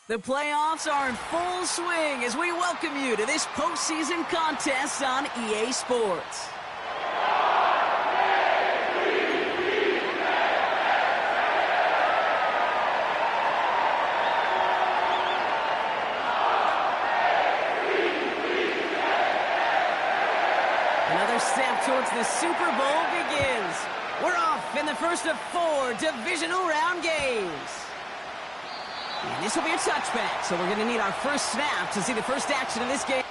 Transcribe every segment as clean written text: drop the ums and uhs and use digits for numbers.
The playoffs are in full swing as we welcome you to this postseason contest on EA Sports. Another step towards the Super Bowl begins. We're off in the first of 4 divisional round games. And this will be a touchback, so we're going to need our first snap to see the first action of this game.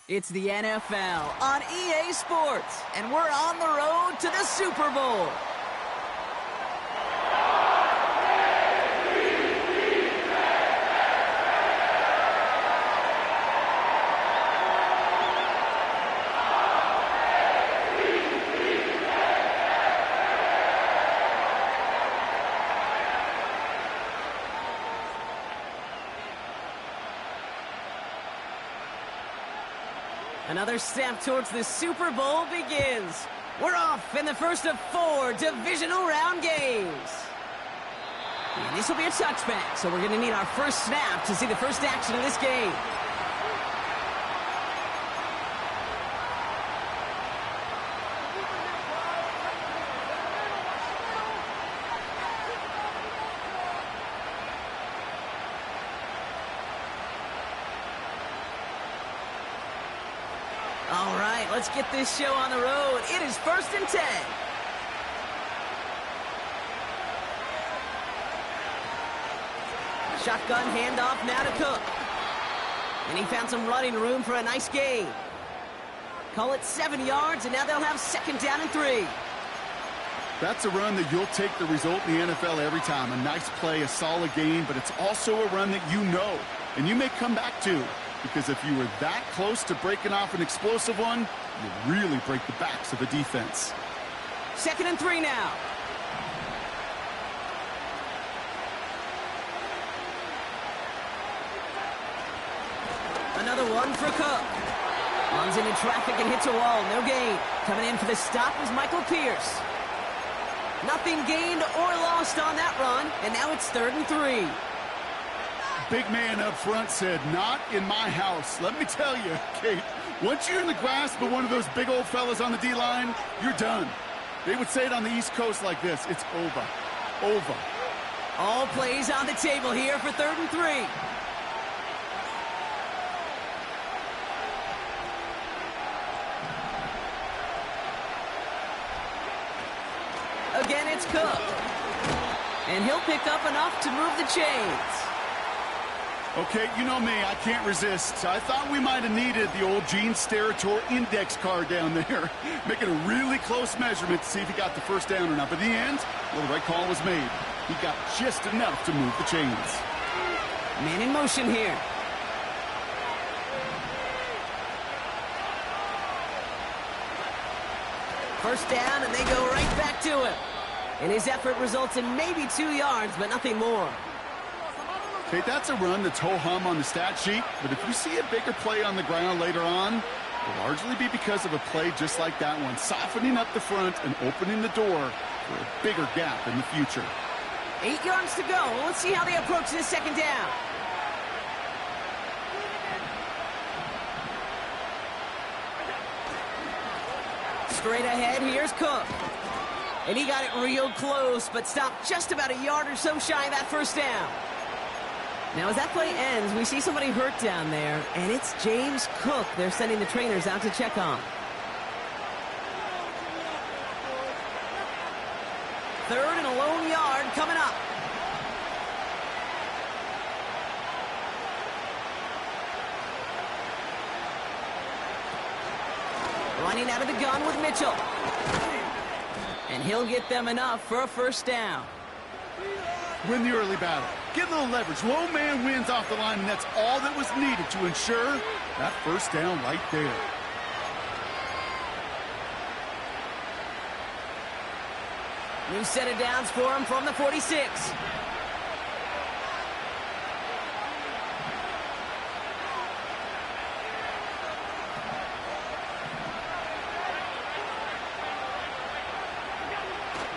It's the NFL on EA Sports, and we're on the road to the Super Bowl. Another step towards the Super Bowl begins. We're off in the first of 4 divisional round games. And this will be a touchback, so we're going to need our first snap to see the first action of this game. All right, let's get this show on the road. It is 1st and 10. Shotgun handoff now to Cook. And he found some running room for a nice gain. Call it 7 yards, and now they'll have 2nd down and 3. That's a run that you'll take the result in the NFL every time. A nice play, a solid game, but it's also a run that you know, and you may come back to. Because if you were that close to breaking off an explosive one, you really break the backs of the defense. 2nd and 3 now. Another one for Cook. Runs into traffic and hits a wall. No gain. Coming in for the stop was Michael Pierce. Nothing gained or lost on that run, and now it's 3rd and 3. Big man up front said, "Not in my house." Let me tell you, Kate, once you're in the grasp of one of those big old fellas on the D-line, you're done. They would say it on the East Coast like this: it's over. Over. All plays on the table here for 3rd and 3. again, it's Cook. And he'll pick up enough to move the chains. Okay, you know me, I can't resist. I thought we might have needed the old Gene Steratore index card down there, making a really close measurement to see if he got the first down or not. But in the end, well, the right call was made. He got just enough to move the chains. Man in motion here. First down, and they go right back to him. And his effort results in maybe 2 yards, but nothing more. Okay, that's a run that's ho-hum on the stat sheet, but if you see a bigger play on the ground later on, it'll largely be because of a play just like that one, softening up the front and opening the door for a bigger gap in the future. 8 yards to go. Let's see how they approach this second down. Straight ahead, here's Cook. And he got it real close, but stopped just about a yard or so shy of that first down. Now, as that play ends, we see somebody hurt down there, and it's James Cook they're sending the trainers out to check on. Third and a lone yard coming up. Running out of the gun with Mitchell. And he'll get them enough for a first down. Win the early battle. Get a little leverage. Low man wins off the line, and that's all that was needed to ensure that first down right there. New set of downs for him from the 46.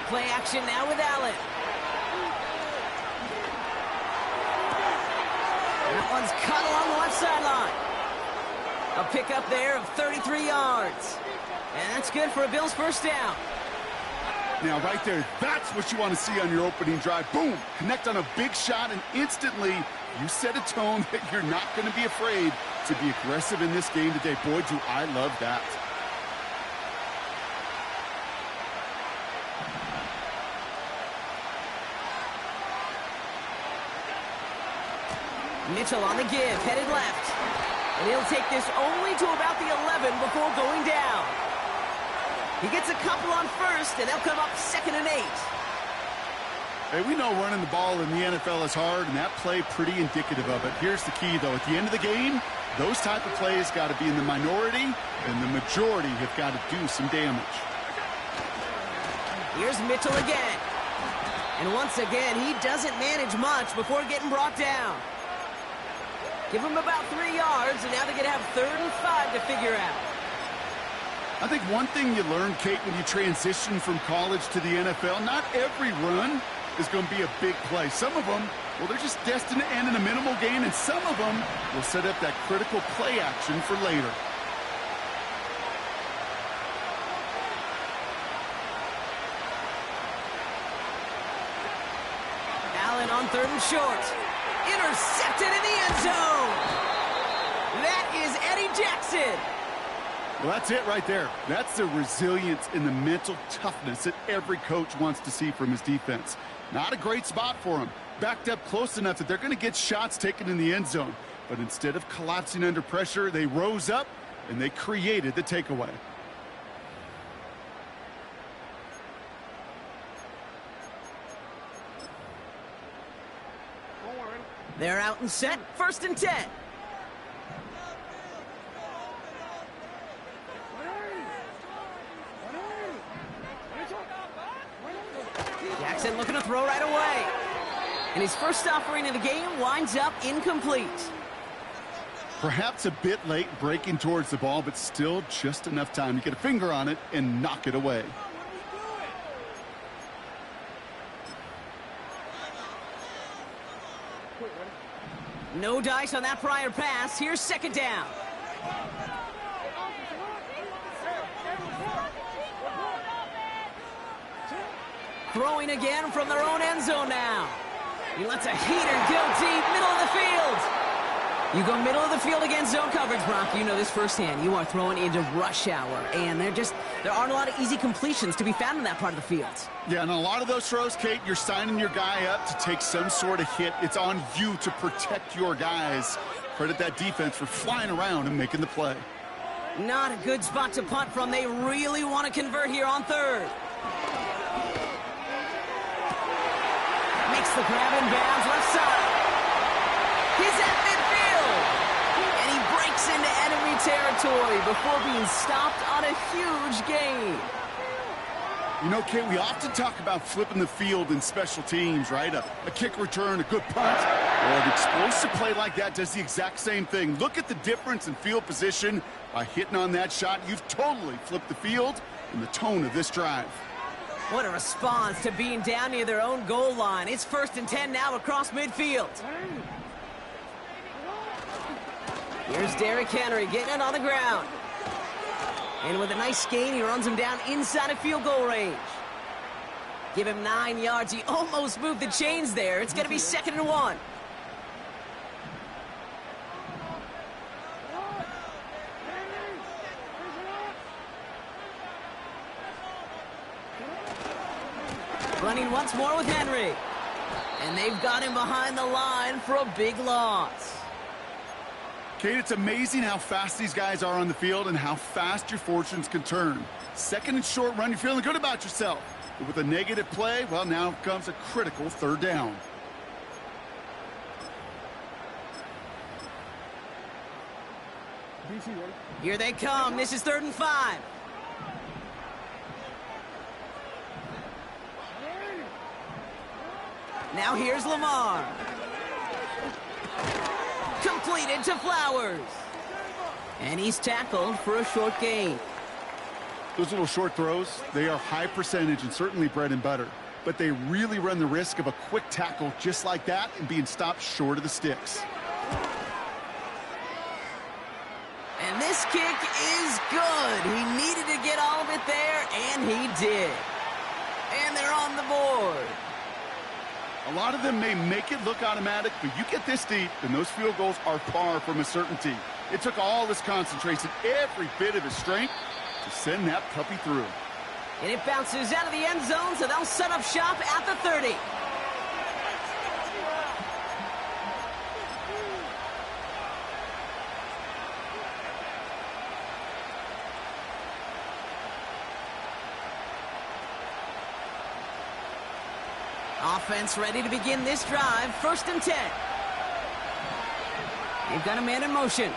Play action now with Allen. That one's cut along the left sideline. A pickup there of 33 yards. And that's good for a Bills first down. Now, right there, that's what you want to see on your opening drive. Boom! Connect on a big shot, and instantly you set a tone that you're not going to be afraid to be aggressive in this game today. Boy, do I love that. Mitchell on the give, headed left. And he'll take this only to about the 11 before going down. He gets a couple on first, and they'll come up 2nd and 8. Hey, we know running the ball in the NFL is hard, and that play pretty indicative of it. Here's the key, though. At the end of the game, those type of plays got to be in the minority, and the majority have got to do some damage. Here's Mitchell again. And once again, he doesn't manage much before getting brought down. Give him about 3 yards, and now they're going to have 3rd and 5 to figure out. I think one thing you learn, Kate, when you transition from college to the NFL, not every run is going to be a big play. Some of them, well, they're just destined to end in a minimal gain, and some of them will set up that critical play action for later. Allen on 3rd and short. Intercepted in the end zone. That is Eddie Jackson. Well, that's it right there. That's the resilience and the mental toughness that every coach wants to see from his defense. Not a great spot for him. Backed up close enough that they're going to get shots taken in the end zone. But instead of collapsing under pressure, they rose up and they created the takeaway. They're out and set. 1st and 10. Jackson looking to throw right away. And his first offering of the game winds up incomplete. Perhaps a bit late breaking towards the ball, but still just enough time to get a finger on it and knock it away. No dice on that prior pass. Here's 2nd down. Throwing again from their own end zone now. He lets a heater go deep, middle of the field. You go middle of the field against zone coverage, Brock. You know this firsthand. You are throwing into rush hour, and there aren't a lot of easy completions to be found in that part of the field. Yeah, and a lot of those throws, Kate, you're signing your guy up to take some sort of hit. It's on you to protect your guys. Credit that defense for flying around and making the play. Not a good spot to punt from. They really want to convert here on third. Makes the grab in bounds, left side. He's at midfield. And he breaks into enemy territory before being stopped on a huge gain. You know, Kate, we often talk about flipping the field in special teams, right? A kick return, a good punt. Well, an explosive play like that does the exact same thing. Look at the difference in field position. By hitting on that shot, you've totally flipped the field and the tone of this drive. What a response to being down near their own goal line. It's 1st and 10 now across midfield. Here's Derrick Henry getting it on the ground. And with a nice gain, he runs him down inside of field goal range. Give him 9 yards. He almost moved the chains there. It's going to be 2nd and 1. Running once more with Henry. And they've got him behind the line for a big loss. Kate, it's amazing how fast these guys are on the field and how fast your fortunes can turn. 2nd and short run, you're feeling good about yourself. But with a negative play, well, now comes a critical 3rd down. Here they come. This is 3rd and 5. Now here's Lamar. Completed to Flowers. And he's tackled for a short gain. Those little short throws, they are high percentage and certainly bread and butter. But they really run the risk of a quick tackle just like that and being stopped short of the sticks. And this kick is good. He needed to get all of it there, and he did. And they're on the board. A lot of them may make it look automatic, but you get this deep, and those field goals are far from a certainty. It took all his concentration, every bit of his strength, to send that puppy through. And it bounces out of the end zone, so they'll set up shop at the 30. Offense ready to begin this drive. 1st and 10. They've got a man in motion.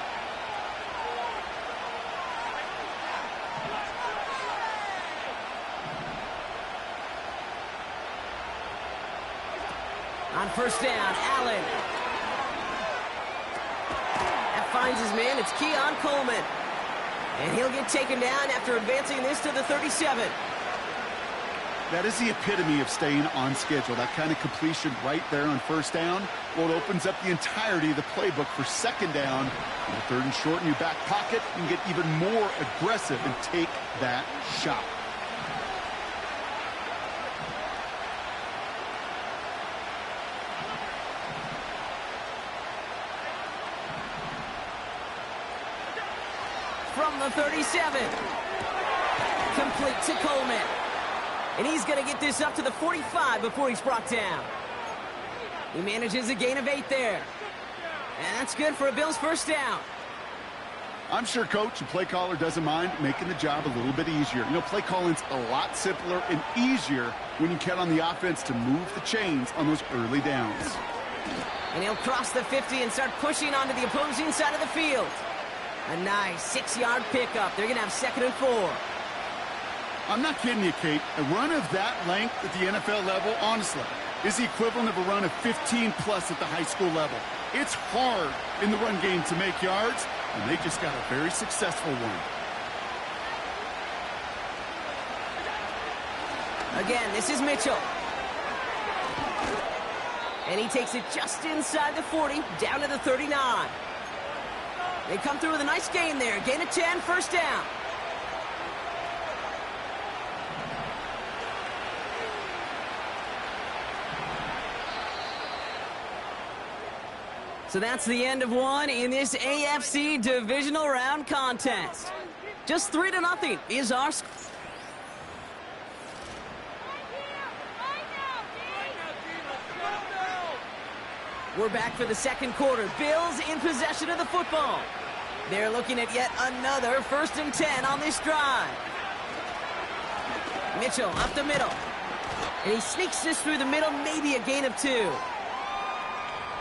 On 1st down, Allen. That finds his man. It's Keon Coleman. And he'll get taken down after advancing this to the 37. That is the epitome of staying on schedule. That kind of completion right there on 1st down. Well, it opens up the entirety of the playbook for 2nd down. And 3rd and short in your back pocket, you can get even more aggressive and take that shot. From the 37. Complete to Coleman. And he's going to get this up to the 45 before he's brought down. He manages a gain of 8 there. And that's good for a Bills 1st down. I'm sure coach and play caller doesn't mind making the job a little bit easier. You know, play calling's a lot simpler and easier when you count on the offense to move the chains on those early downs. And he'll cross the 50 and start pushing onto the opposing side of the field. A nice 6-yard pickup. They're going to have 2nd and 4. I'm not kidding you, Kate. A run of that length at the NFL level, honestly, is the equivalent of a run of 15-plus at the high school level. It's hard in the run game to make yards, and they just got a very successful one. Again, this is Mitchell. And he takes it just inside the 40, down to the 39. They come through with a nice gain there. Gain of 10, 1st down. So that's the end of one in this AFC divisional round contest. Just 3-0 is our score. We're back for the second quarter. Bills in possession of the football. They're looking at yet another 1st and 10 on this drive. Mitchell up the middle. And he sneaks this through the middle, maybe a gain of 2.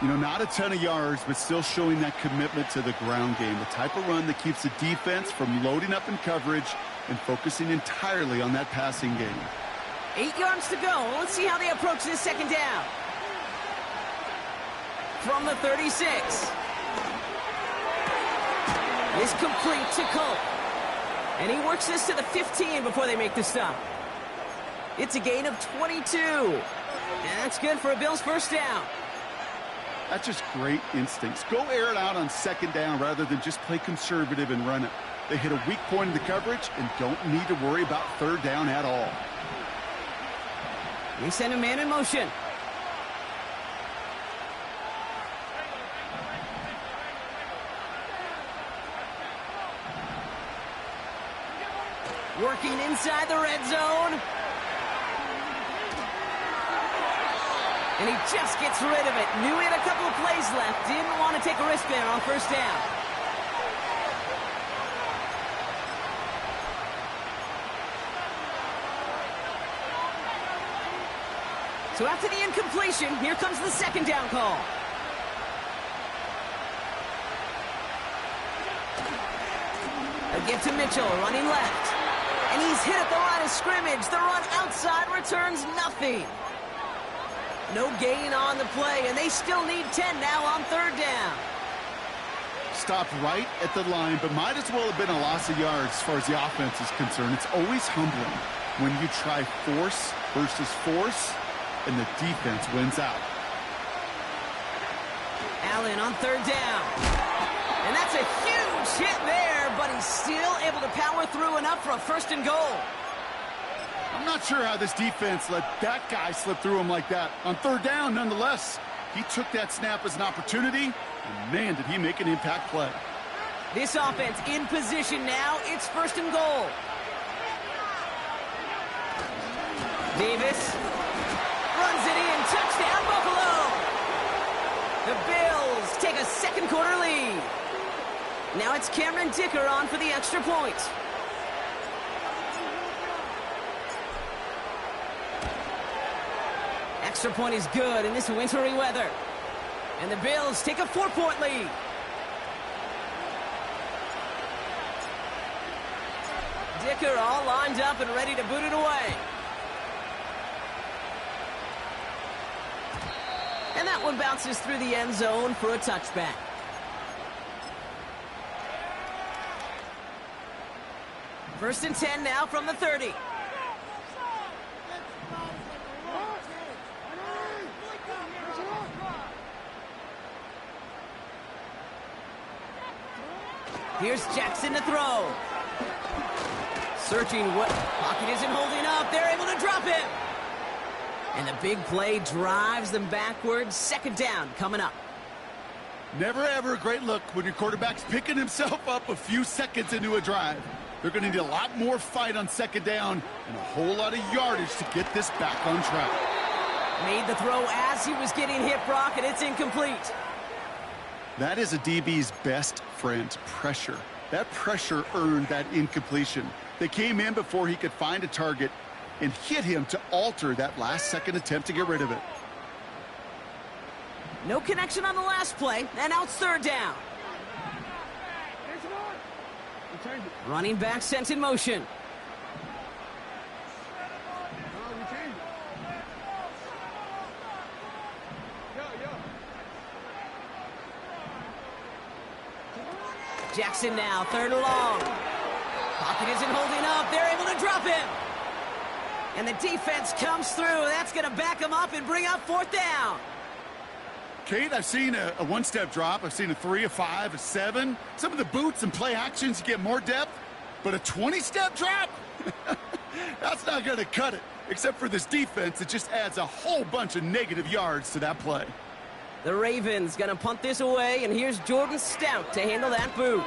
You know, not a ton of yards, but still showing that commitment to the ground game. The type of run that keeps the defense from loading up in coverage and focusing entirely on that passing game. 8 yards to go. Let's see how they approach this second down. From the 36. Is complete to Cole. And he works this to the 15 before they make the stop. It's a gain of 22. And that's good for a Bills first down. That's just great instincts. Go air it out on second down rather than just play conservative and run it. They hit a weak point in the coverage and don't need to worry about third down at all. They send a man in motion. Working inside the red zone. And he just gets rid of it. Knew he had a couple of plays left. Didn't want to take a risk there on first down. So after the incompletion, here comes the second down call. A give to Mitchell, running left. And he's hit at the line of scrimmage. The run outside returns nothing. No gain on the play, and they still need 10 now on third down. Stopped right at the line, but might as well have been a loss of yards as far as the offense is concerned. It's always humbling when you try force versus force, and the defense wins out. Allen on third down. And that's a huge hit there, but he's still able to power through enough for a 1st and goal. I'm not sure how this defense let that guy slip through him like that. On third down, nonetheless, he took that snap as an opportunity, and man, did he make an impact play. This offense in position now. It's 1st and goal. Davis runs it in. Touchdown, Buffalo. The Bills take a second quarter lead. Now it's Cameron Dicker on for the extra point. Extra point is good in this wintry weather. And the Bills take a 4-point lead. Dicker all lined up and ready to boot it away. And that one bounces through the end zone for a touchback. First and 10 now from the 30. Here's Jackson to throw. Searching what pocket isn't holding up. They're able to drop him. And the big play drives them backwards. Second down coming up. Never ever a great look when your quarterback's picking himself up a few seconds into a drive. They're going to need a lot more fight on second down and a whole lot of yardage to get this back on track. Made the throw as he was getting hit, Brock, and it's incomplete. That is a DB's best friend, pressure. That pressure earned that incompletion. They came in before he could find a target and hit him to alter that last-second attempt to get rid of it. No connection on the last play, and out third down. Running back sent in motion. Jackson now, third and long. Pocket isn't holding up. They're able to drop him. And the defense comes through. That's going to back him up and bring up fourth down. Kate, I've seen a one-step drop. I've seen a 3, a 5, a 7. Some of the boots and play actions get more depth. But a 20-step drop? That's not going to cut it. Except for this defense, it just adds a whole bunch of negative yards to that play. The Ravens gonna punt this away, and here's Jordan Stout to handle that boot.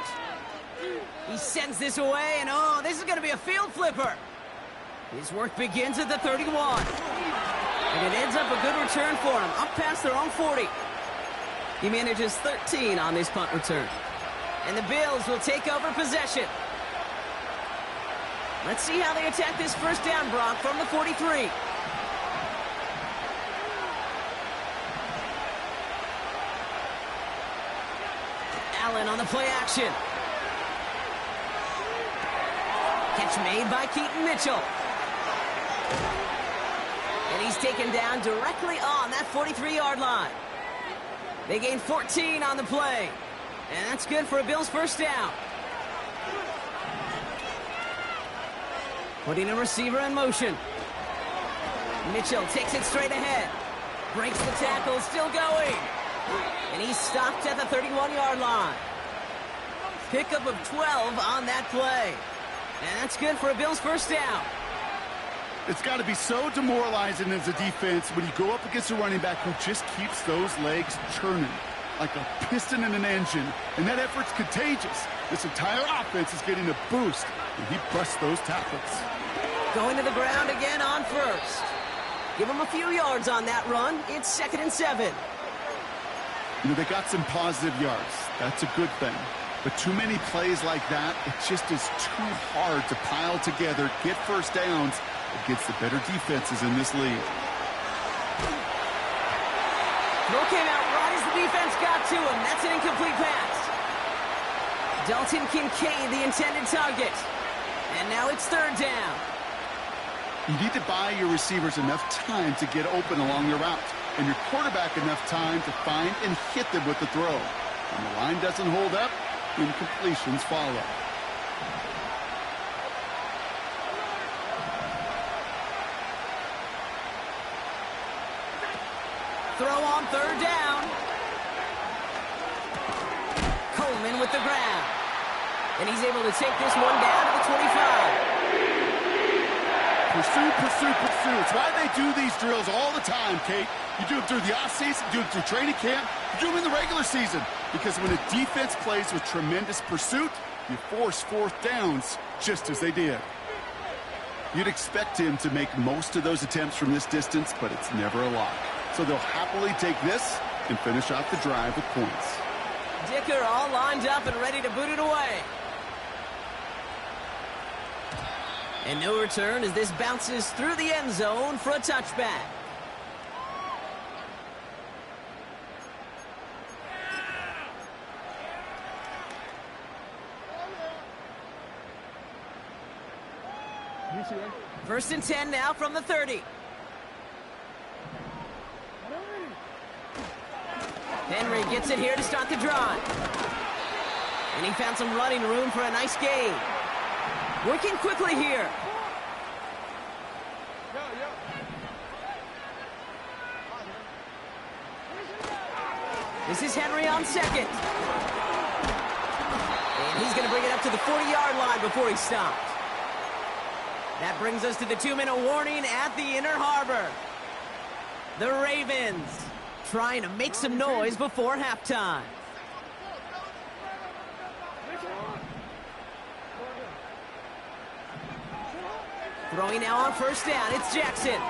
He sends this away, and oh, this is gonna be a field flipper. His work begins at the 31. And it ends up a good return for him, up past their own 40. He manages 13 on this punt return. And the Bills will take over possession. Let's see how they attack this first down, Brock, from the 43. Allen on the play action. Catch made by Keaton Mitchell. And he's taken down directly on that 43-yard line. They gain 14 on the play. And that's good for a Bills first down. Putting a receiver in motion. Mitchell takes it straight ahead. Breaks the tackle, still going. And he's stopped at the 31-yard line. Pickup of 12 on that play. And that's good for a Bills first down. It's got to be so demoralizing as a defense when you go up against a running back who just keeps those legs churning like a piston in an engine, and that effort's contagious. This entire offense is getting a boost, and he busts those tackles. Going to the ground again on first. Give him a few yards on that run. It's 2nd and 7. You know, they got some positive yards. That's a good thing. But too many plays like that, it just is too hard to pile together, get first downs against the better defenses in this league. Throw came out right as the defense got to him. That's an incomplete pass. Dalton Kincaid, the intended target. And now it's 3rd down. You need to buy your receivers enough time to get open along the route, and your quarterback enough time to find and hit them with the throw. When the line doesn't hold up, incompletions follow. Throw on 3rd down. Coleman with the ground. And he's able to take this one down to the 25. Pursue, pursue, pursue. It's why they do these drills all the time, Kate. You do it through the offseason, you do it through training camp, you do them in the regular season. Because when a defense plays with tremendous pursuit, you force 4th downs just as they did. You'd expect him to make most of those attempts from this distance, but it's never a lot. So they'll happily take this and finish off the drive with points. Dicker all lined up and ready to boot it away. And no return as this bounces through the end zone for a touchback. First and 10 now from the 30. Henry gets it here to start the drive. And he found some running room for a nice gain. Working quickly here. This is Henry on 2nd. And he's going to bring it up to the 40-yard line before he stops. That brings us to the 2-minute warning at the Inner Harbor. The Ravens trying to make some noise before halftime. Throwing now on 1st down, it's Jackson.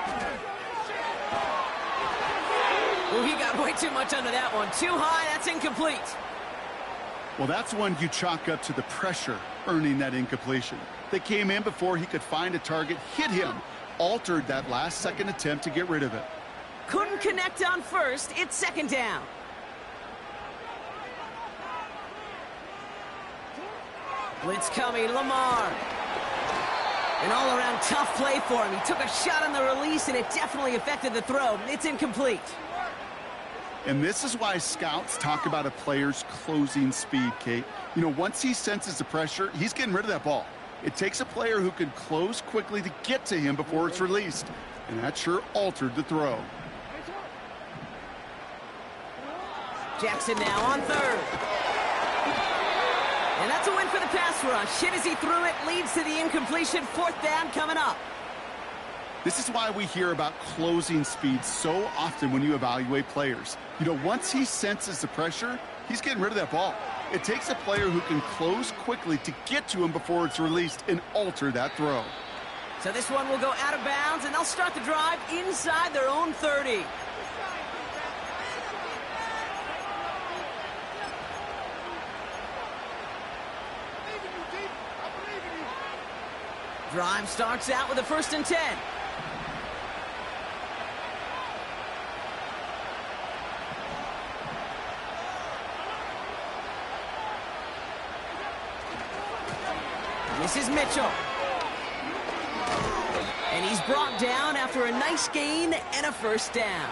Oh, he got way too much under that one. Too high, that's incomplete. Well, that's one you chalk up to the pressure earning that incompletion. They came in before he could find a target, hit him, altered that last-second attempt to get rid of it. Couldn't connect on 1st, it's 2nd down. Blitz coming, Lamar. An all-around tough play for him. He took a shot on the release, and it definitely affected the throw. It's incomplete. And this is why scouts talk about a player's closing speed, Kate. You know, once he senses the pressure, he's getting rid of that ball. It takes a player who can close quickly to get to him before it's released. And that sure altered the throw. Jackson now on 3rd. And that's a win for the pass rush. Hit as he threw it, leads to the incompletion. 4th down coming up. This is why we hear about closing speed so often when you evaluate players. You know, once he senses the pressure, he's getting rid of that ball. It takes a player who can close quickly to get to him before it's released and alter that throw. So this one will go out of bounds, and they'll start the drive inside their own 30. Drive starts out with a 1st and 10. This is Mitchell. And he's brought down after a nice gain and a 1st down.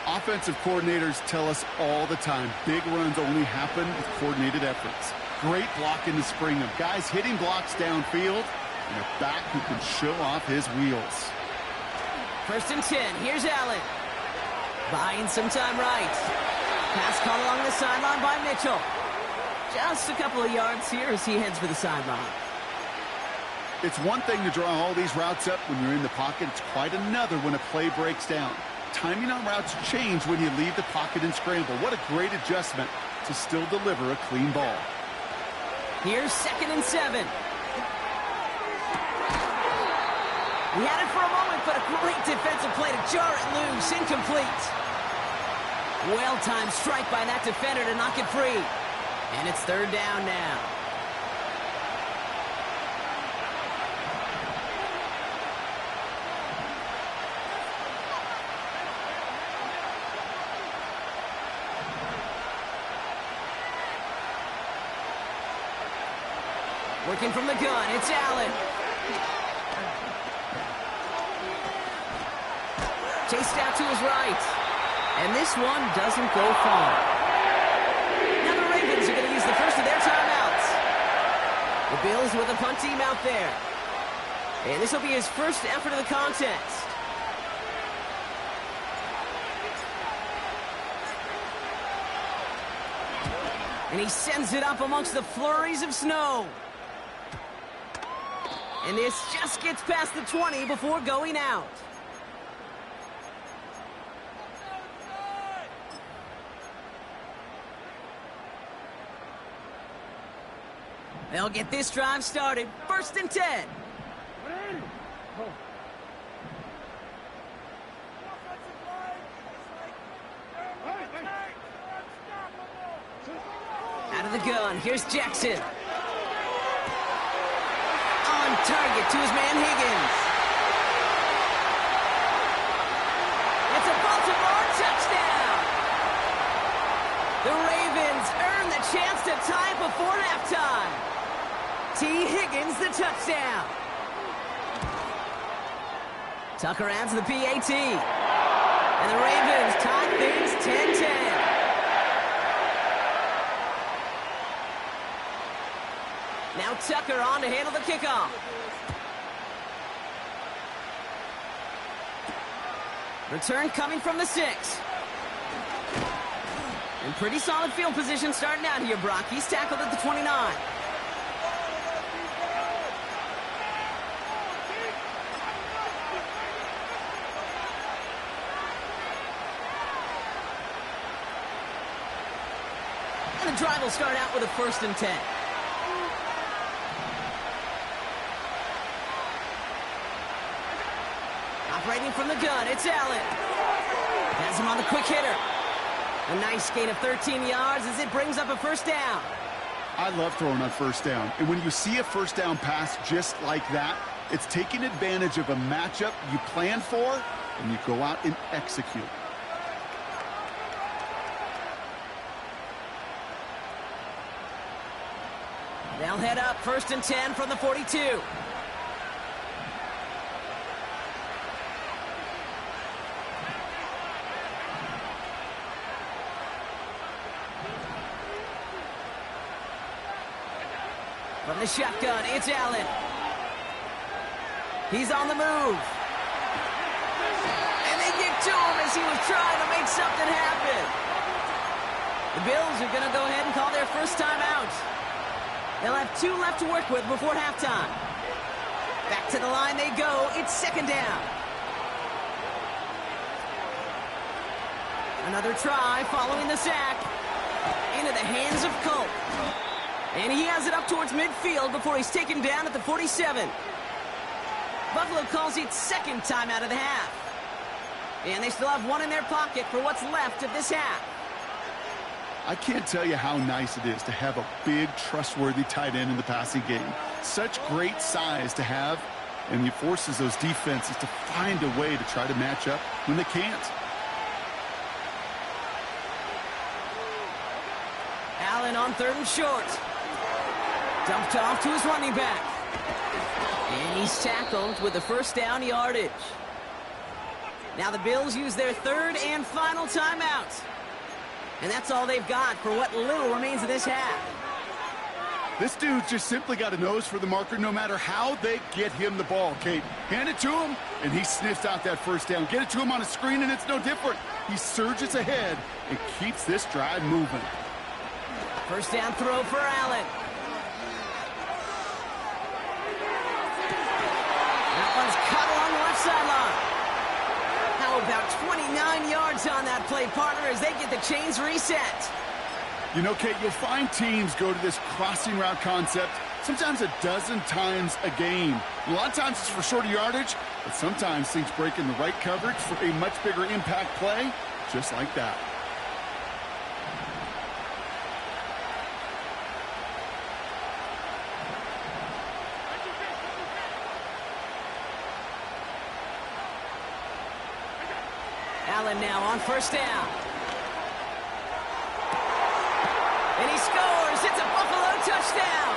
Offensive coordinators tell us all the time, big runs only happen with coordinated efforts. Great block in the spring of guys hitting blocks downfield and a back who can show off his wheels. 1st and 10. Here's Allen. Buying some time right. Pass caught along the sideline by Mitchell. Just a couple of yards here as he heads for the sideline. It's one thing to draw all these routes up when you're in the pocket. It's quite another when a play breaks down. Timing on routes change when you leave the pocket and scramble. What a great adjustment to still deliver a clean ball. Here's 2nd and 7. He had it for a moment, but a great defensive play to jar it loose. Incomplete. Well-timed strike by that defender to knock it free. And it's 3rd down now. Working from the gun, it's Allen. Chased out to his right. And this one doesn't go far. Now the Ravens are going to use the first of their timeouts. The Bills with a punt team out there. And this will be his first effort of the contest. And he sends it up amongst the flurries of snow. And this just gets past the 20 before going out. They'll get this drive started. 1st and 10. Out of the gun, here's Jackson. On target to his man Higgins. It's a Baltimore touchdown. The Ravens earn the chance to tie it before halftime. T. Higgins the touchdown. Tucker adds the PAT. And the Ravens tie things 10-10. Now Tucker on to handle the kickoff. Return coming from the 6. And pretty solid field position starting out here, Brock. He's tackled at the 29. And the drive will start out with a 1st and 10. Operating from the gun, it's Allen. Has him on the quick hitter. A nice gain of 13 yards as it brings up a 1st down. I love throwing on 1st down. And when you see a 1st down pass just like that, it's taking advantage of a matchup you plan for, and you go out and execute. They'll head up 1st and 10 from the 42. From the shotgun, it's Allen. He's on the move. And they get to him as he was trying to make something happen. The Bills are going to go ahead and call their first timeout. They'll have 2 left to work with before halftime. Back to the line they go. It's second down. Another try following the sack. Into the hands of Colt. And he has it up towards midfield before he's taken down at the 47. Buffalo calls it second time out of the half. And they still have one in their pocket for what's left of this half. I can't tell you how nice it is to have a big, trustworthy tight end in the passing game. Such great size to have, and he forces those defenses to find a way to try to match up when they can't. Allen on third and short. Dumped off to his running back. And he's tackled with the first down yardage. Now the Bills use their third and final timeout. And that's all they've got for what little remains of this half. This dude's just simply got a nose for the marker no matter how they get him the ball, Kate. Hand it to him, and he sniffs out that first down. Get it to him on a screen, and it's no different. He surges ahead and keeps this drive moving. First down throw for Allen. That one's cut along the left sideline. How about 29 yards on that play, partner, as they get the chains reset. You know, Kate, you'll find teams go to this crossing route concept sometimes a dozen times a game. A lot of times it's for shorter yardage, but sometimes things break in the right coverage for a much bigger impact play, just like that. Allen now on first down. And he scores. It's a Buffalo touchdown.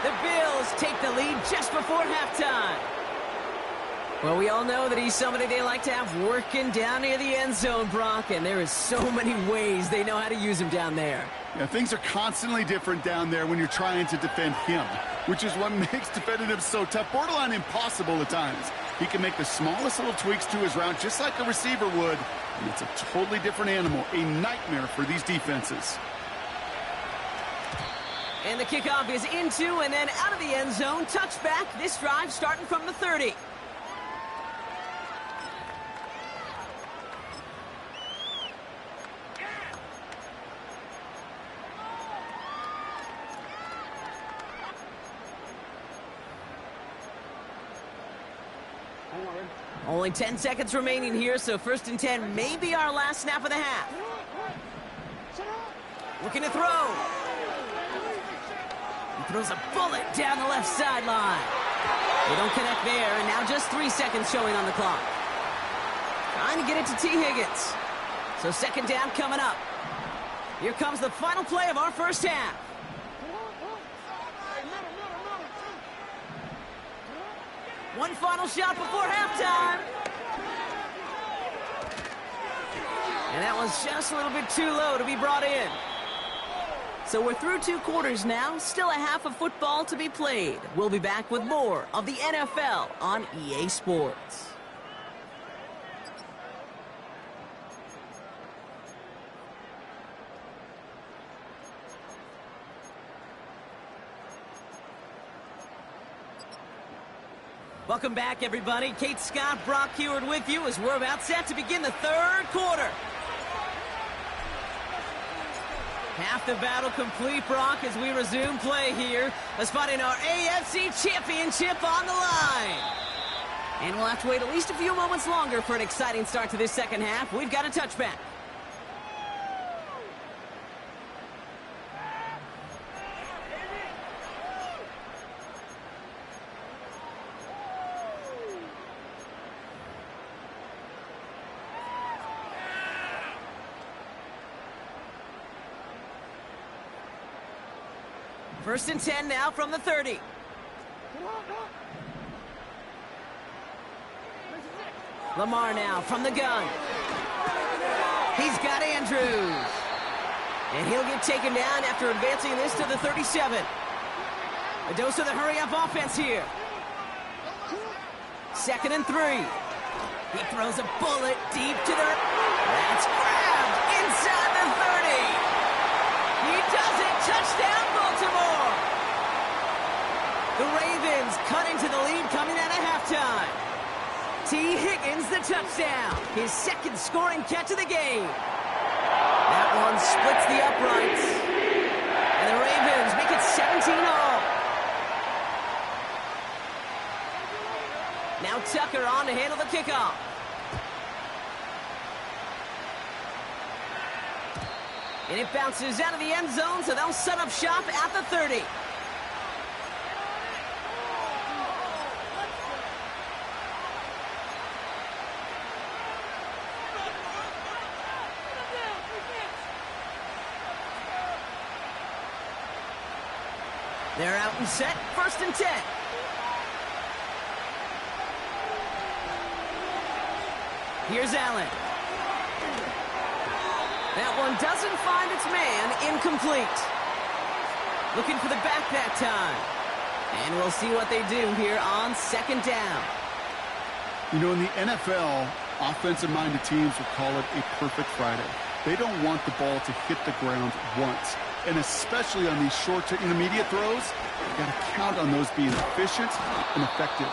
The Bills take the lead just before halftime. Well, we all know that he's somebody they like to have working down near the end zone, Brock, and there is so many ways they know how to use him down there. Yeah, things are constantly different down there when you're trying to defend him, which is what makes defending him so tough, borderline impossible at times. He can make the smallest little tweaks to his route just like a receiver would, and it's a totally different animal, a nightmare for these defenses. And the kickoff is into and then out of the end zone. Touchback. This drive starting from the 30. Only 10 seconds remaining here, so first and 10 may be our last snap of the half. Looking to throw. He throws a bullet down the left sideline. They don't connect there, and now just 3 seconds showing on the clock. Trying to get it to T. Higgins. So second down coming up. Here comes the final play of our first half. One final shot before halftime. And that was just a little bit too low to be brought in. So we're through 2 quarters now. Still a half of football to be played. We'll be back with more of the NFL on EA Sports. Welcome back, everybody. Kate Scott, Brock Heward with you as we're about set to begin the third quarter. Half the battle complete, Brock, as we resume play here. Let's find in our AFC Championship on the line. And we'll have to wait at least a few moments longer for an exciting start to this second half. We've got a touchback. First and 10 now from the 30. Lamar now from the gun. He's got Andrews. And he'll get taken down after advancing this to the 37. A dose of the hurry-up offense here. Second and 3. He throws a bullet deep to the... That's grabbed inside the 30. He does it. Touchdown, Baltimore. The Ravens cut into the lead coming out of halftime. T. Higgins, the touchdown. His second scoring catch of the game. That one splits the uprights. And the Ravens make it 17-all. Now Tucker on to handle the kickoff. And it bounces out of the end zone, so they'll set up shop at the 30. They're out and set, 1st and 10. Here's Allen. That one doesn't find its man, incomplete. Looking for the back that time. And we'll see what they do here on 2nd down. You know, in the NFL, offensive-minded teams would call it a perfect Friday. They don't want the ball to hit the ground once. And especially on these short to intermediate throws, you got to count on those being efficient and effective.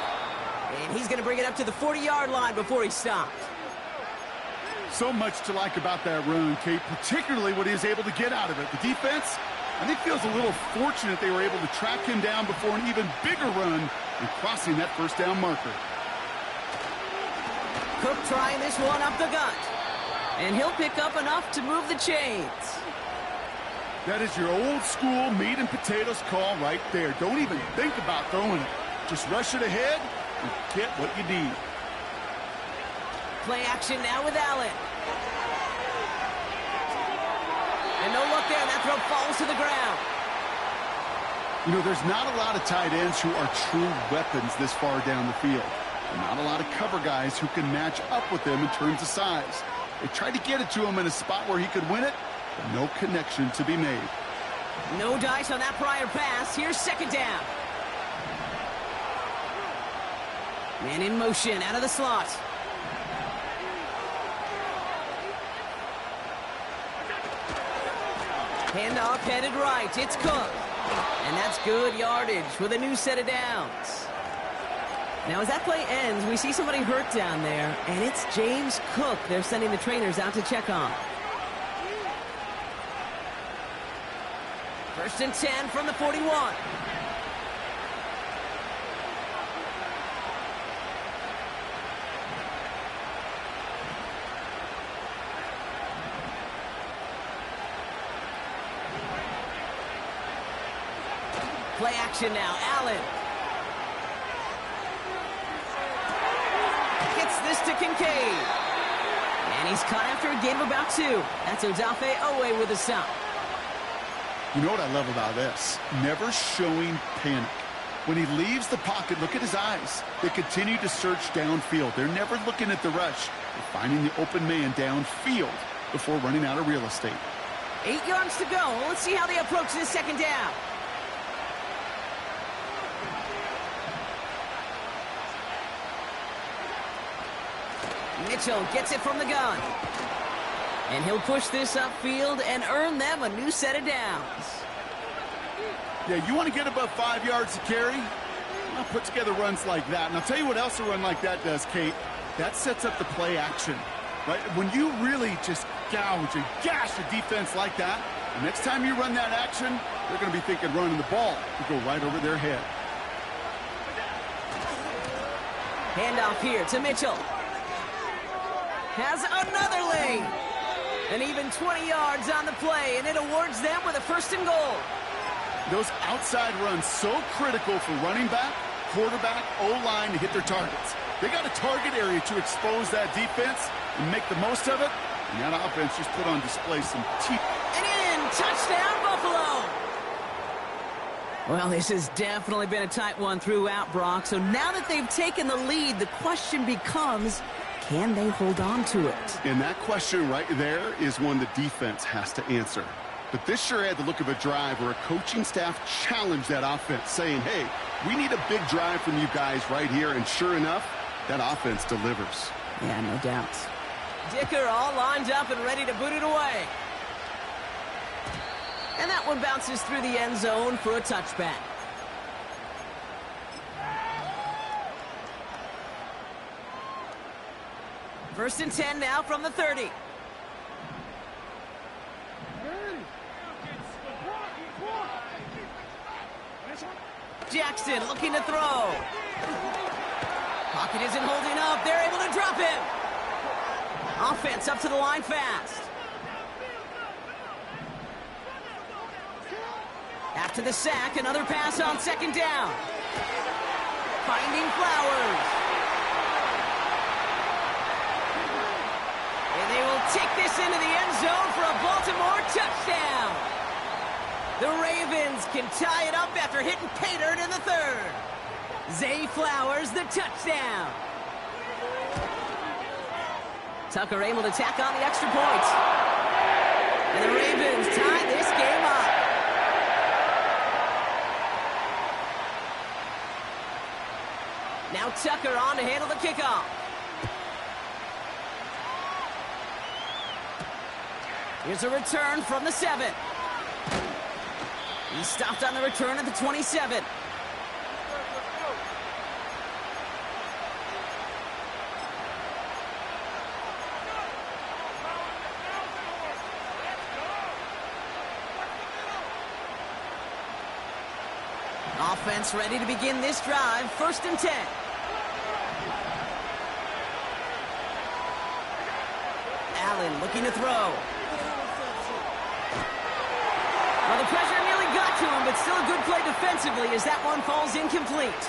And he's going to bring it up to the 40-yard line before he stopped. So much to like about that run, Kate, particularly what he was able to get out of it. The defense, I think, feels a little fortunate they were able to track him down before an even bigger run and crossing that 1st down marker. Cook trying this one up the gut. And he'll pick up enough to move the chains. That is your old school meat and potatoes call right there. Don't even think about throwing it. Just rush it ahead and get what you need. Play action now with Allen. And no look there. That throw falls to the ground. You know, there's not a lot of tight ends who are true weapons this far down the field. And not a lot of cover guys who can match up with them in terms of size. They tried to get it to him in a spot where he could win it, but no connection to be made. No dice on that prior pass. Here's 2nd down. Man in motion out of the slot. Handoff headed right. It's Cook. And that's good yardage with a new set of downs. Now, as that play ends, we see somebody hurt down there, and it's James Cook they're sending the trainers out to check on. 1st and 10 from the 41. Play action now. Allen. Gets this to Kincaid. And he's caught after a gain of about 2. That's Odafe Owe with a stop. You know what I love about this? Never showing panic. When he leaves the pocket, look at his eyes. They continue to search downfield. They're never looking at the rush. They're finding the open man downfield before running out of real estate. 8 yards to go. Let's see how they approach this 2nd down. Mitchell gets it from the gun. And he'll push this upfield and earn them a new set of downs. Yeah, you want to get above 5 yards to carry? Well, put together runs like that. And I'll tell you what else a run like that does, Kate. That sets up the play action, right? When you really just gouge and gash a defense like that, the next time you run that action, they're going to be thinking running the ball to go right over their head. Handoff here to Mitchell. Has another lane. And even 20 yards on the play, and it awards them with a 1st and goal. Those outside runs so critical for running back, quarterback, O-line to hit their targets. They got a target area to expose that defense and make the most of it. And that offense just put on display some teeth. And in, touchdown, Buffalo. Well, this has definitely been a tight one throughout, Brock. So now that they've taken the lead, the question becomes, can they hold on to it? And that question right there is one the defense has to answer. But this sure had the look of a drive where a coaching staff challenged that offense, saying, hey, we need a big drive from you guys right here. And sure enough, that offense delivers. Yeah, no doubt. Dicker all lined up and ready to boot it away. And that one bounces through the end zone for a touchback. First and 10 now from the 30. Jackson looking to throw. Pocket isn't holding up. They're able to drop him. Offense up to the line fast. After the sack, another pass on second down. Finding Flowers. And they will take this into the end zone for a Baltimore touchdown. The Ravens can tie it up after hitting pay dirt in the third. Zay Flowers, the touchdown. Tucker able to tack on the extra point. And the Ravens tie this game up. Now Tucker on to handle the kickoff. Here's a return from the 7. He stopped on the return at the 27. Offense ready to begin this drive. First and 10. Allen looking to throw. Well, the pressure nearly got to him, but still a good play defensively as that one falls incomplete.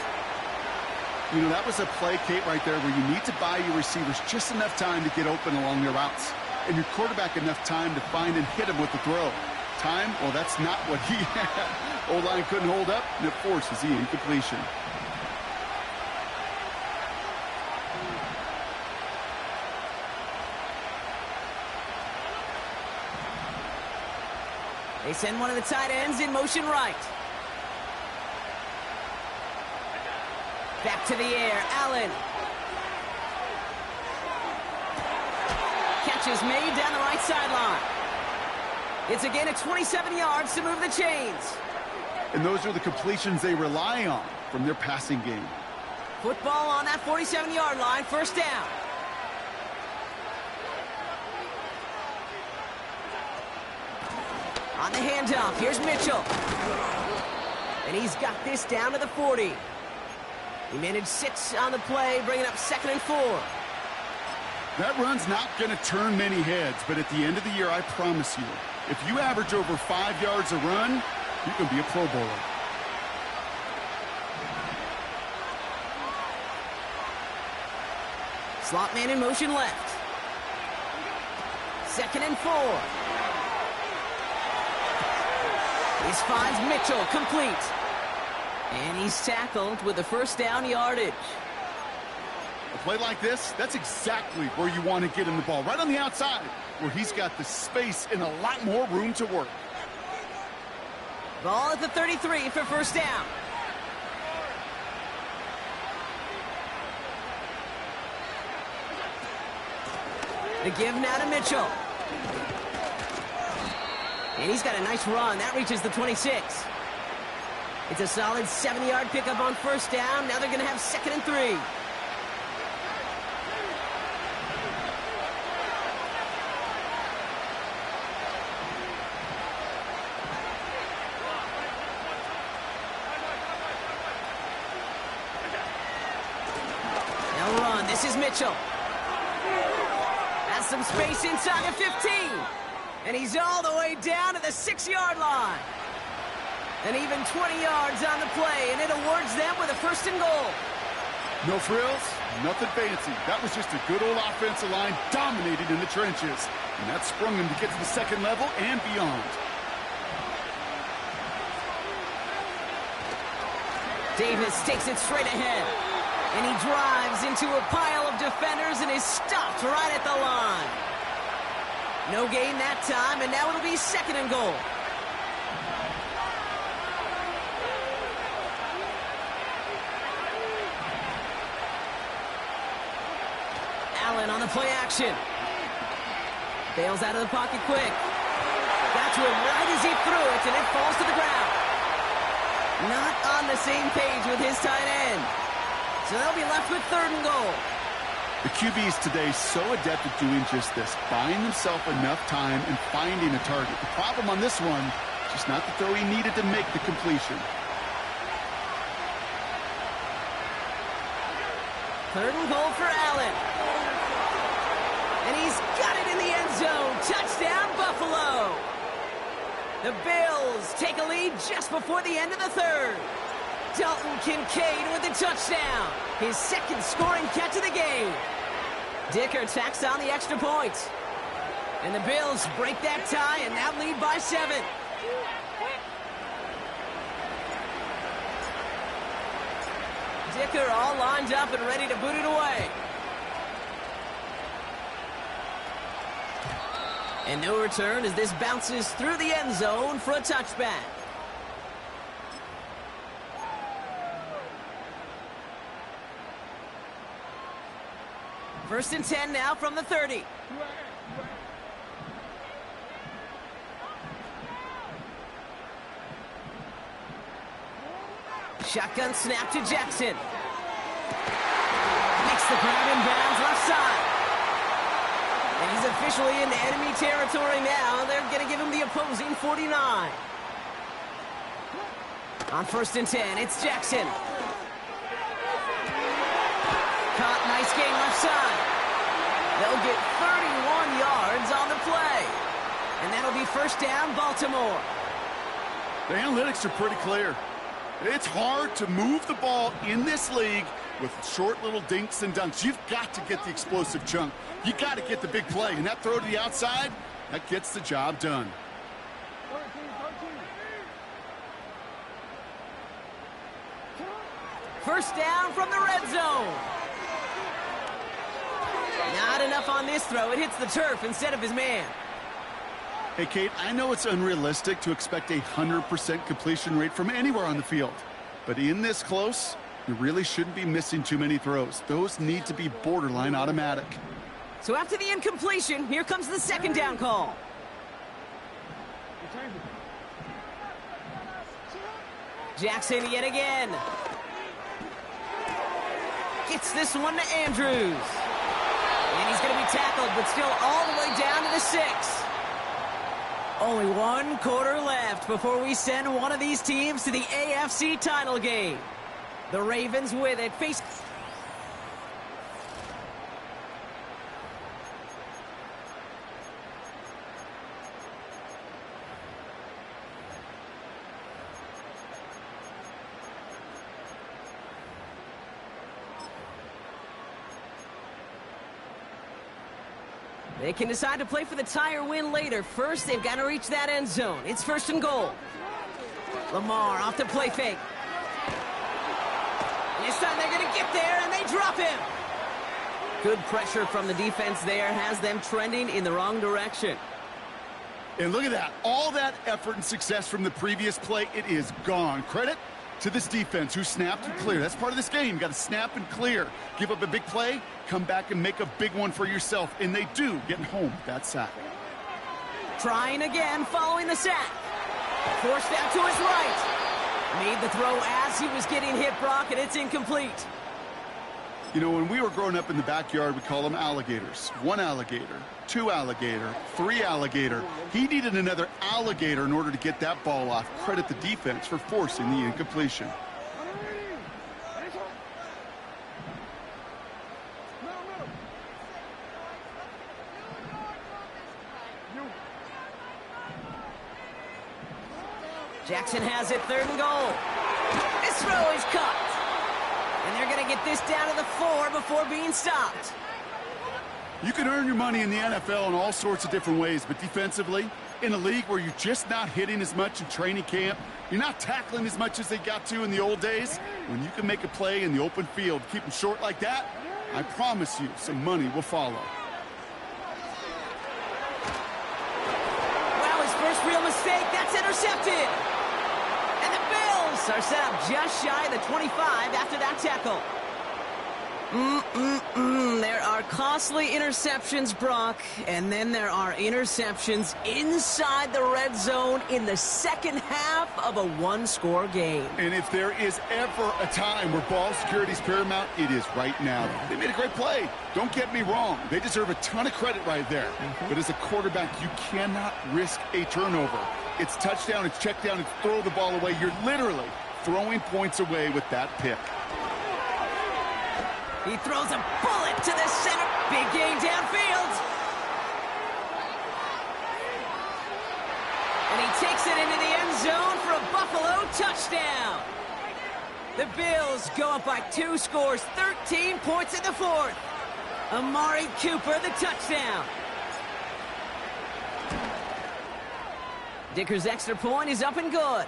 You know, that was a play, Kate, right there where you need to buy your receivers just enough time to get open along their routes. And your quarterback enough time to find and hit him with the throw. Time, well, that's not what he had. O-line couldn't hold up, and it forces the incompletion. They send one of the tight ends in motion right. Back to the air, Allen. Catch is made down the right sideline. It's again at 27 yards to move the chains. And those are the completions they rely on from their passing game. Football on that 47-yard line, first down. On the handoff, here's Mitchell. And he's got this down to the 40. He managed 6 on the play, bringing up 2nd and 4. That run's not going to turn many heads, but at the end of the year, I promise you, if you average over 5 yards a run, you can be a Pro Bowler. Slot man in motion left. 2nd and 4. This finds Mitchell complete. And he's tackled with the first down yardage. A play like this, that's exactly where you want to get him the ball. Right on the outside, where he's got the space and a lot more room to work. Ball at the 33 for first down. The give now to Mitchell. And he's got a nice run. That reaches the 26. It's a solid 70-yard pickup on first down. Now they're going to have 2nd and 3. Now run. This is Mitchell. Has some space inside the 15. And he's all the way down to the 6-yard line. And even 20 yards on the play, and it awards them with a 1st and goal. No frills, nothing fancy. That was just a good old offensive line dominated in the trenches. And that sprung him to get to the 2nd level and beyond. Davis takes it straight ahead. And he drives into a pile of defenders and is stopped right at the line. No gain that time, and now it'll be 2nd and goal. Allen on the play action. Bails out of the pocket quick. Got to him right as he threw it, and it falls to the ground. Not on the same page with his tight end. So they'll be left with 3rd and goal. The QBs today so adept at doing just this, buying themselves enough time and finding a target. The problem on this one, just not the throw he needed to make the completion. 3rd and goal for Allen. And he's got it in the end zone. Touchdown, Buffalo. The Bills take a lead just before the end of the 3rd. Dalton Kincaid with a touchdown. His 2nd scoring catch of the game. Dicker tacks on the extra point. And the Bills break that tie and now lead by 7. Dicker all lined up and ready to boot it away. And no return as this bounces through the end zone for a touchback. First and 10 now from the 30. Shotgun snap to Jackson. Makes the grab in bounds left side. And he's officially into enemy territory now. They're going to give him the opposing 49. On first and 10, it's Jackson. Caught, nice gain left side. They'll get 31 yards on the play. And that'll be first down, Baltimore. The analytics are pretty clear. It's hard to move the ball in this league with short little dinks and dunks. You've got to get the explosive chunk. You got to get the big play. And that throw to the outside, that gets the job done. First down from the red zone. Not enough on this throw. It hits the turf instead of his man. Hey, Kate, I know it's unrealistic to expect a 100% completion rate from anywhere on the field. But in this close, you really shouldn't be missing too many throws. Those need to be borderline automatic. So after the incompletion, here comes the 2nd down call. Jackson yet again. Gets this one to Andrews. And he's going to be tackled, but still all the way down to the 6. Only 1 quarter left before we send one of these teams to the AFC title game. The Ravens with it face... They can decide to play for the tie or win later. First, they've got to reach that end zone. It's 1st and goal. Lamar off the play fake. And this time they're going to get there, and they drop him. Good pressure from the defense there has them trending in the wrong direction. And look at that. All that effort and success from the previous play, it is gone. Credit to this defense who snapped and cleared. That's part of this game. You got to snap and clear. Give up a big play, come back and make a big one for yourself. And they do, getting home with that sack. Trying again following the sack. Forced out to his right. Made the throw as he was getting hit, Brock, and it's incomplete. You know, when we were growing up in the backyard, we call them alligators. 1 alligator, 2 alligator, 3 alligator. He needed another alligator in order to get that ball off. Credit the defense for forcing the incompletion. Jackson has it, 3rd and goal. This throw is cut. And they're going to get this down to the 4 before being stopped. You can earn your money in the NFL in all sorts of different ways, but defensively, in a league where you're just not hitting as much in training camp, you're not tackling as much as they got to in the old days, when you can make a play in the open field, keep them short like that, I promise you some money will follow. Well, his first real mistake, that's intercepted. And the Bills are set up just shy of the 25 after that tackle. There are costly interceptions, Brock, and then there are interceptions inside the red zone in the second half of a one-score game. And if there is ever a time where ball security is paramount, it is right now. They made a great play. Don't get me wrong. They deserve a ton of credit right there. But as a quarterback, you cannot risk a turnover. It's touchdown, it's check down, it's throw the ball away. You're literally throwing points away with that pick. He throws a bullet to the center. Big gain downfield. And he takes it into the end zone for a Buffalo touchdown. The Bills go up by 2 scores, 13 points in the fourth. Amari Cooper, the touchdown. Dicker's extra point is up and good.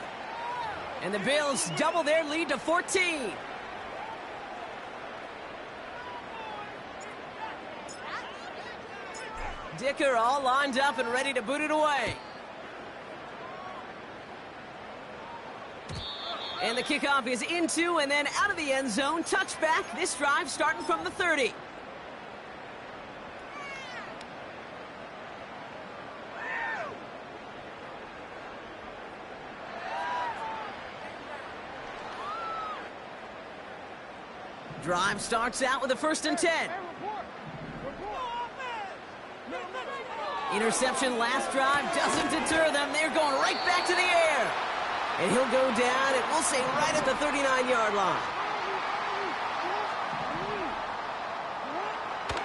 And the Bills double their lead to 14. Dicker all lined up and ready to boot it away. And the kickoff is into and then out of the end zone. Touchback. This drive starting from the 30. Drive starts out with a 1st and 10. Interception last drive doesn't deter them. They're going right back to the air. And he'll go down, and we'll say right at the 39-yard line.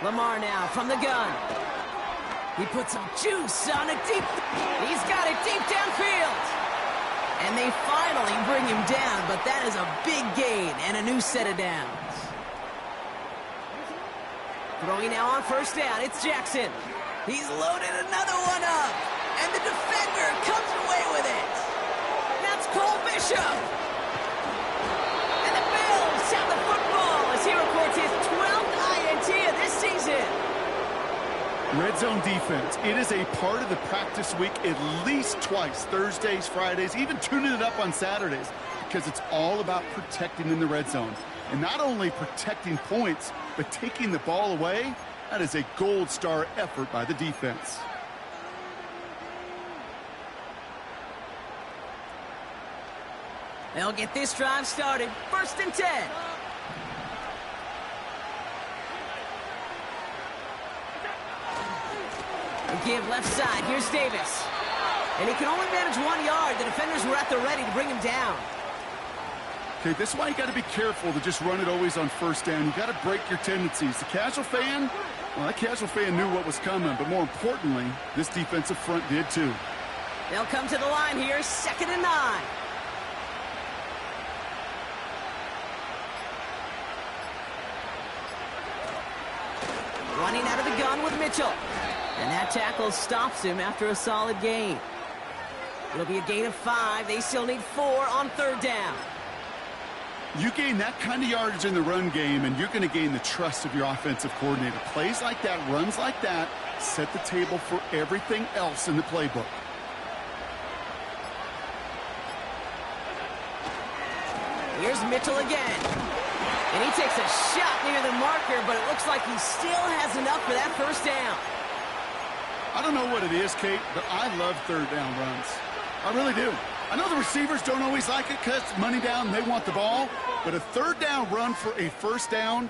Lamar now from the gun. He puts some juice on it deep. He's got it deep downfield. And they finally bring him down, but that is a big gain and a new set of downs. Throwing now on 1st down, it's Jackson. He's loaded another one up, and the defender comes away with it. That's Cole Bishop. And the Bills have the football as he reports his 12th INT of this season. Red zone defense, it is a part of the practice week at least twice, Thursdays, Fridays, even tuning it up on Saturdays, because it's all about protecting in the red zone. And not only protecting points, but taking the ball away. That is a gold star effort by the defense. They'll get this drive started. 1st and 10. They give left side. Here's Davis. And he can only manage 1 yard. The defenders were at the ready to bring him down. Okay, this is why you got to be careful to just run it always on 1st down. You got to break your tendencies. The casual fan, well, that casual fan knew what was coming, but more importantly, this defensive front did too. They'll come to the line here, 2nd and 9. Running out of the gun with Mitchell. And that tackle stops him after a solid gain. It'll be a gain of 5. They still need 4 on 3rd down. You gain that kind of yardage in the run game, and you're going to gain the trust of your offensive coordinator. Plays like that, runs like that, set the table for everything else in the playbook. Here's Mitchell again. And he takes a shot near the marker, but it looks like he still has enough for that 1st down. I don't know what it is, Kate, but I love 3rd down runs. I really do. I know the receivers don't always like it because money down, they want the ball. But a 3rd down run for a 1st down,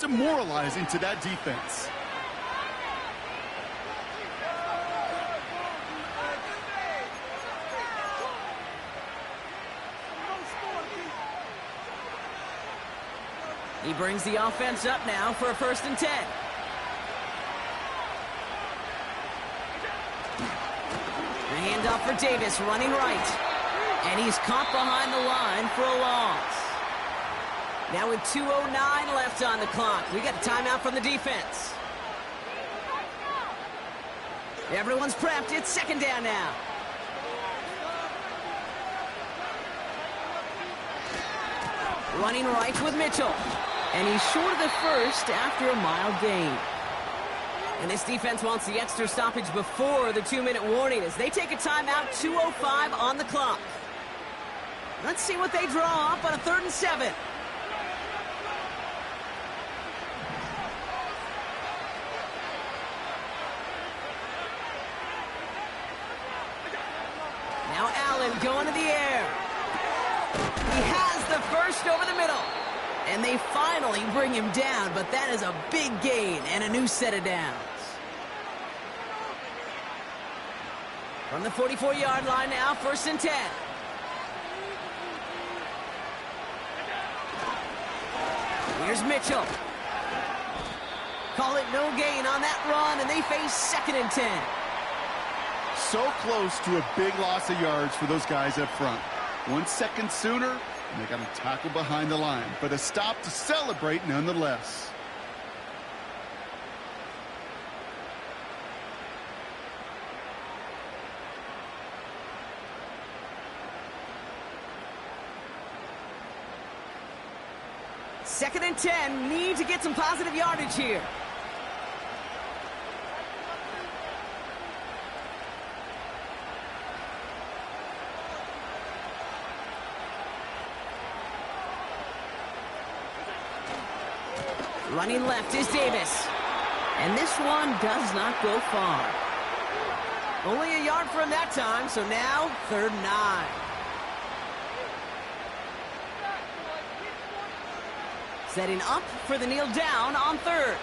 demoralizing to that defense. He brings the offense up now for a 1st and 10. A handoff for Davis, running right. And he's caught behind the line for a loss. Now with 2:09 left on the clock, we got a timeout from the defense. Everyone's prepped. It's 2nd down now. Running right with Mitchell. And he's short of the 1st after a mild gain. And this defense wants the extra stoppage before the 2-minute warning as they take a timeout, 2:05 on the clock. Let's see what they draw up on a 3rd and 7. Now Allen going to the air. He has the 1st over the middle. And they finally bring him down, but that is a big gain and a new set of downs. From the 44-yard line now, 1st and 10. Here's Mitchell. Call it no gain on that run, and they face 2nd and 10. So close to a big loss of yards for those guys up front. 1 second sooner, and they got to tackle behind the line. But a stop to celebrate nonetheless. Second and 10, need to get some positive yardage here. Running left is Davis. And this one does not go far. Only a yard for him that time, so now 3rd and 9. Setting up for the kneel down on 3rd.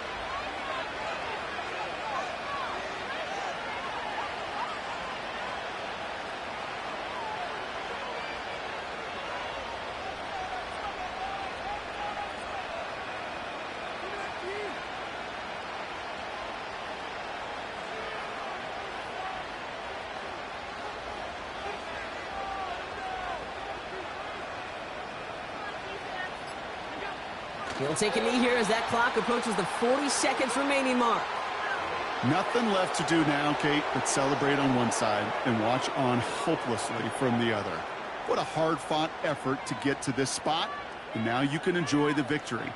He'll take a knee here as that clock approaches the 40 seconds remaining mark. Nothing left to do now, Kate, but celebrate on one side and watch on hopelessly from the other. What a hard-fought effort to get to this spot, and now you can enjoy the victory.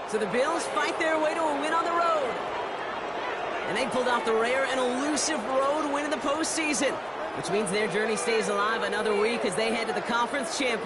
So the Bills fight their way to a win on the road. And they pulled off the rare and elusive road win in the postseason, which means their journey stays alive another week as they head to the conference championship.